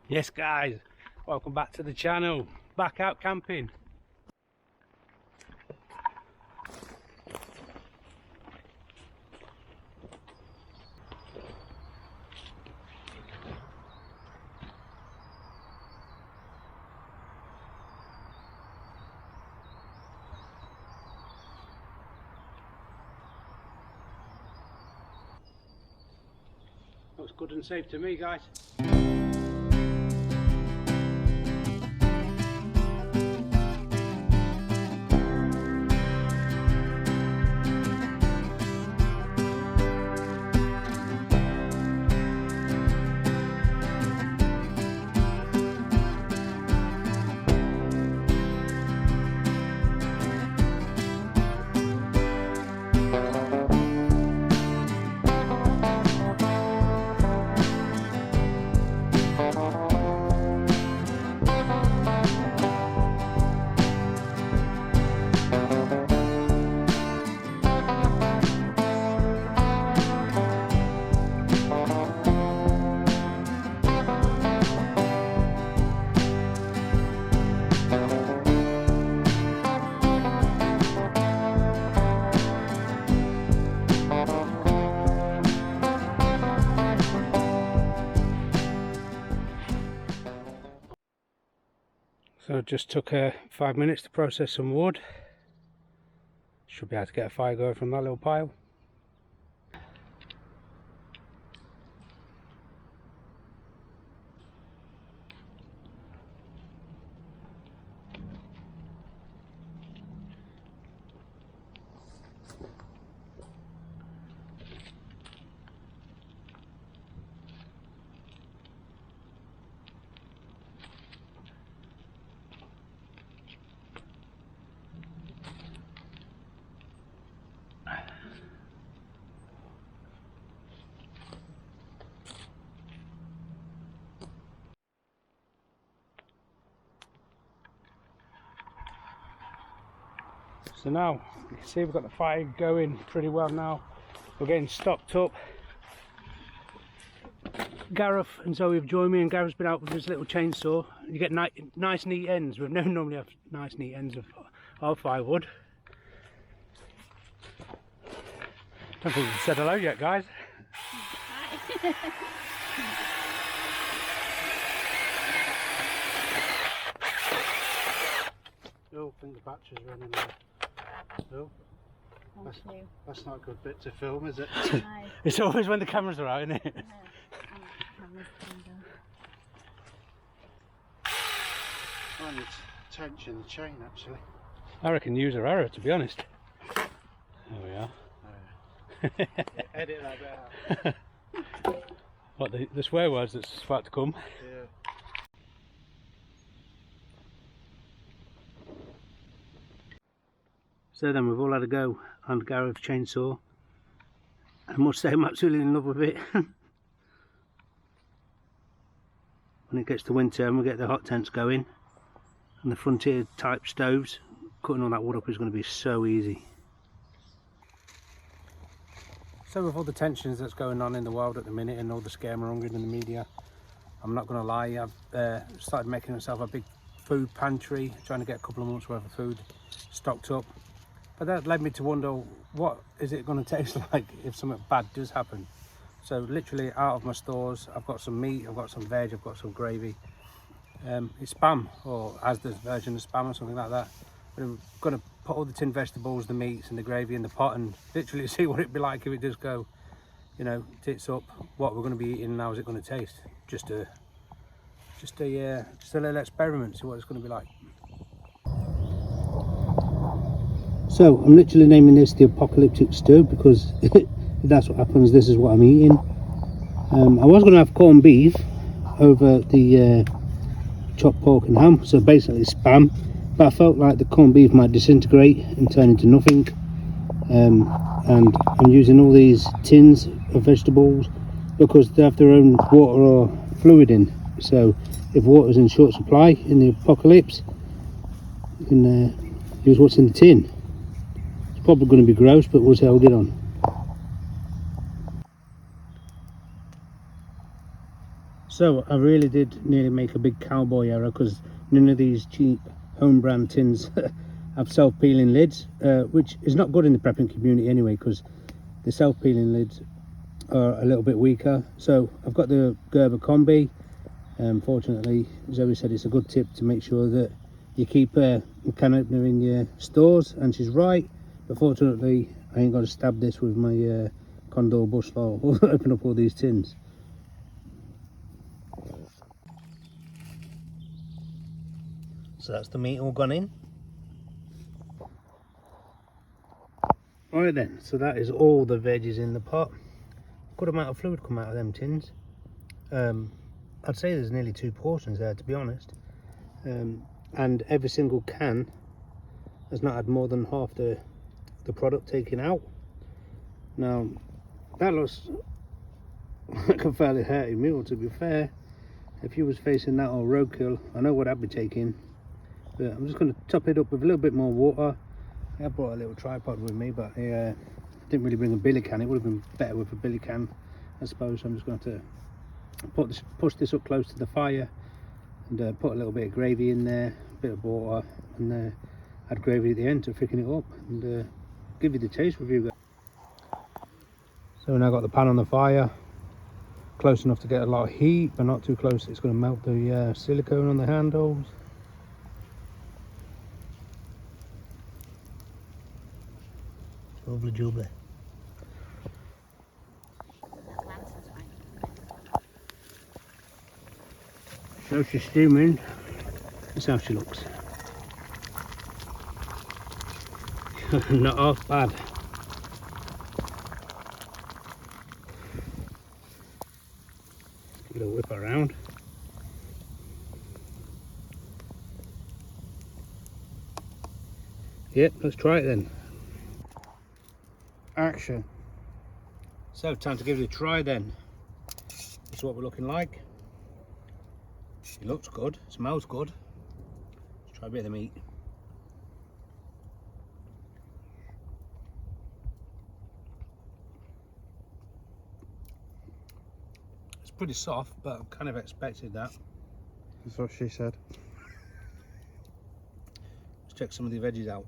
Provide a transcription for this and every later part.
Yes guys, welcome back to the channel. Back out camping. Looks good and safe to me, guys. So it just took 5 minutes to process some wood. Should be able to get a fire going from that little pile. So now you can see we've got the fire going pretty well now. We're getting stocked up. Gareth and Zoe have joined me, and Gareth's been out with his little chainsaw. You get nice neat ends. We don't normally have nice neat ends of firewood. Don't think you've said hello yet, guys. Hi. Oh, I think the battery's running out. Oh, that's not a good bit to film, is it? No. It's always when the cameras are out, isn't it? Yeah. I need to tension the chain, actually. I reckon user error, to be honest. There we are. Edit that bit out. What, the swear words that's about to come? Yeah. So then we've all had a go on Gareth's chainsaw. I must say I'm absolutely in love with it. When it gets to winter and we get the hot tents going and the frontier type stoves, cutting all that wood up is going to be so easy. So with all the tensions that's going on in the world at the minute and all the scaremongering in the media, I'm not going to lie, I've started making myself a big food pantry, trying to get a couple of months worth of food stocked up. But that led me to wonder, what is it going to taste like if something bad does happen? So literally out of my stores, I've got some meat, I've got some veg, I've got some gravy. It's Spam, or Asda's version of Spam or something like that. But I'm going to put all the tinned vegetables, the meats and the gravy in the pot and literally see what it'd be like if it does go, you know, tits up, what we're going to be eating and how is it going to taste. Just a little experiment, see what it's going to be like. So I'm literally naming this the Apocalyptic stew because if that's what happens, this is what I'm eating. I was going to have corned beef over the chopped pork and ham, so basically Spam, but I felt like the corned beef might disintegrate and turn into nothing. And I'm using all these tins of vegetables because they have their own water or fluid in, so if water's in short supply in the apocalypse, you can use what's in the tin. Probably going to be gross, but we'll see how we get on. So I really did nearly make a big cowboy error, because none of these cheap home brand tins have self-peeling lids, which is not good in the prepping community anyway, because the self-peeling lids are a little bit weaker. So I've got the Gerber Combi. Fortunately, Zoe said it's a good tip to make sure that you keep a can opener in your stores, and she's right. But fortunately, I ain't got to stab this with my Condor bush file or open up all these tins. So that's the meat all gone in. Right then, so that is all the veggies in the pot. Good amount of fluid come out of them tins. I'd say there's nearly 2 portions there, to be honest. And every single can has not had more than half the product taken out. Now, that looks like a fairly hearty meal, to be fair. If you was facing that or roadkill, I know what I'd be taking. But I'm just going to top it up with a little bit more water. I brought a little tripod with me, but I didn't really bring a billy can. It would have been better with a billy can, I suppose. So I'm just going to push this up close to the fire and put a little bit of gravy in there, a bit of water, and add gravy at the end to thicken it up and give you the taste review, guys. So now I've got the pan on the fire, close enough to get a lot of heat, but not too close it's going to melt the silicone on the handles. Lovely jubbly. So she's steaming. That's how she looks. Not half bad. Give it a whip around. Yep, let's try it then. Action. So time to give it a try then. This is what we're looking like. It looks good, smells good. Let's try a bit of the meat. It's pretty soft, but I kind of expected that. That's what she said. Let's check some of the veggies out.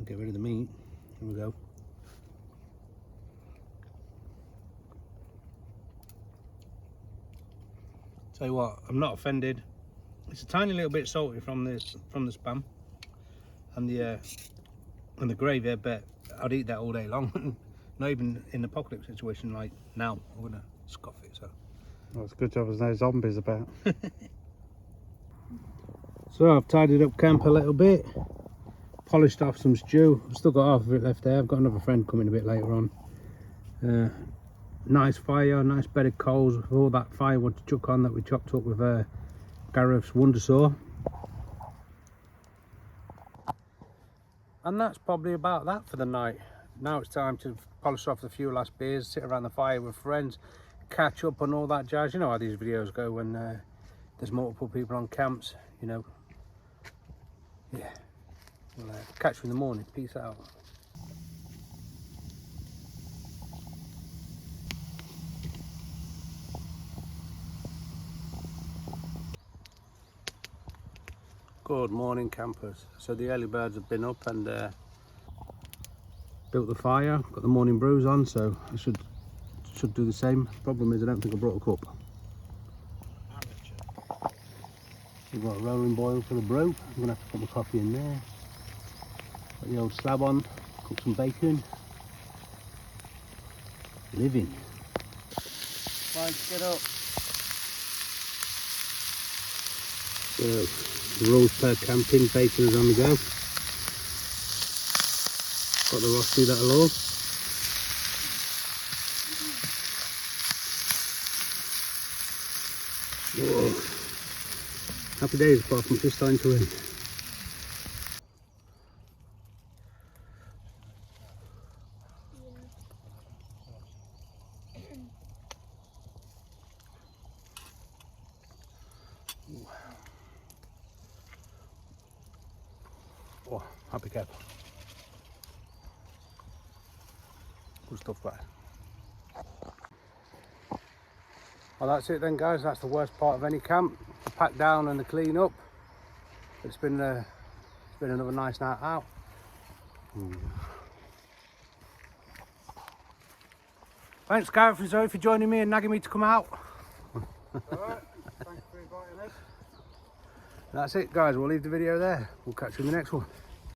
Get rid of the meat. Here we go. Tell you what, I'm not offended. It's a tiny little bit salty from the spam and the gravy, but I'd eat that all day long. Not even in the apocalypse situation like now. I'm gonna scoff it. So. Well, it's a good job there's no zombies about. So I've tidied up camp a little bit. Polished off some stew. I've still got half of it left there. I've got another friend coming a bit later on. Nice fire, nice bed of coals with all that firewood to chuck on that we chopped up with Gareth's Wonder Saw. And that's probably about that for the night. Now it's time to polish off the few last beers, sit around the fire with friends, catch up on all that jazz. You know how these videos go when there's multiple people on camps, you know. Yeah. We'll catch you in the morning. Peace out. Good morning, campers. So the early birds have been up and built the fire. Got the morning brews on, so I should do the same. Problem is I don't think I brought a cup. We've got a rolling boil for the brew. I'm gonna have to put my coffee in there. Put the old slab on, cook some bacon. Living. Right, get up. So, the rules per camping, bacon is on the go. Got the rosti that'll all. Whoa. Happy days apart from just starting to rain. Oh, happy cap. Good stuff, guys. Well, that's it then, guys. That's the worst part of any camp. The pack down and the clean up. It's been another nice night out. Thanks, Gareth and Zoe, for joining me and nagging me to come out. Alright, thanks for inviting us. That's it, guys. We'll leave the video there. We'll catch you in the next one.